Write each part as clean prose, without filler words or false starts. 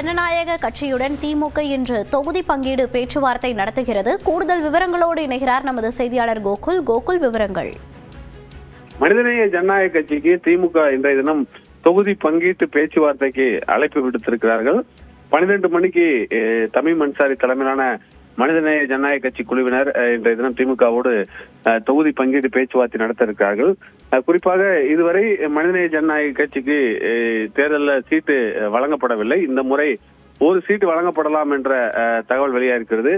ஜனநாயக கட்சியுடன் திமுக இன்று தொகுதி பங்கீடு பேச்சுவார்த்தை நடத்துகிறது. கூடுதல் விவரங்களோடு இணைகிறார் நமது செய்தியாளர் கோகுல். கோகுல், விவரங்கள். மனிதநேய ஜனநாயக கட்சிக்கு திமுக இன்றைய தினம் தொகுதி பங்கீட்டு பேச்சுவார்த்தைக்கு அழைப்பு விடுத்திருக்கிறார்கள். 12 மணிக்கு தமிம் அன்சாரி தலைமையிலான மனிதநேய ஜனநாயக கட்சி குழுவினர் இன்றைய தினம் திமுகவோடு தொகுதி பங்கீடு பேச்சுவார்த்தை நடத்த இருக்கிறார்கள். குறிப்பாக இதுவரை மனிதநேய ஜனநாயக கட்சிக்கு தேர்தலில் சீட்டு வழங்கப்படவில்லை. இந்த முறை ஒரு சீட்டு வழங்கப்படலாம் என்ற தகவல் வெளியாகிறது.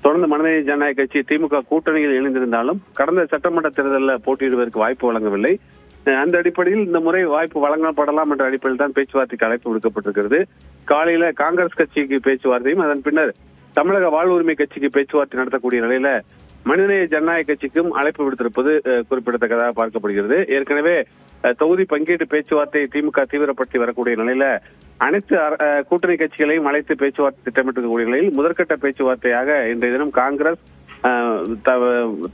தொடர்ந்து மனிதநேய ஜனநாயக கட்சி திமுக கூட்டணியில் இணைந்திருந்தாலும் கடந்த சட்டமன்ற தேர்தலில் போட்டியிடுவதற்கு வாய்ப்பு வழங்கவில்லை. அந்த அடிப்படையில் இந்த முறை வாய்ப்பு வழங்கப்படலாம் என்ற அடிப்படையில் தான் பேச்சுவார்த்தைக்கு அழைப்பு விடுக்கப்பட்டிருக்கிறது. காலையில காங்கிரஸ் கட்சிக்கு பேச்சுவார்த்தையும் அதன் பின்னர் தமிழக வாழ்வுரிமை கட்சிக்கு பேச்சுவார்த்தை நடத்தக்கூடிய நிலையில மனிதநேய ஜனநாயக கட்சிக்கும் அழைப்பு விடுத்திருப்பது குறிப்பிடத்தக்கதாக பார்க்கப்படுகிறது. ஏற்கனவே தொகுதி பங்கீட்டு பேச்சுவார்த்தை திமுக தீவிரப்படுத்தி வரக்கூடிய நிலையில அனைத்து கூட்டணி கட்சிகளையும் அழைத்து பேச்சுவார்த்தை திட்டமிட்டிருக்கக்கூடிய நிலையில் முதற்கட்ட பேச்சுவார்த்தையாக இன்றைய தினம் காங்கிரஸ்,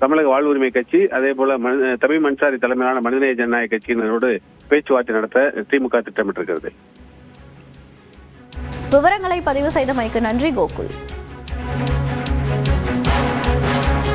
தமிழக வாழ்வுரிமை கட்சி, அதே போல தமிம் அன்சாரி தலைமையிலான மனிதநேய ஜனநாயக கட்சியினரோடு பேச்சுவார்த்தை நடத்த திமுக திட்டமிட்டிருக்கிறது. விவரங்களை பதிவு செய்தமைக்கு நன்றி கோகுல்.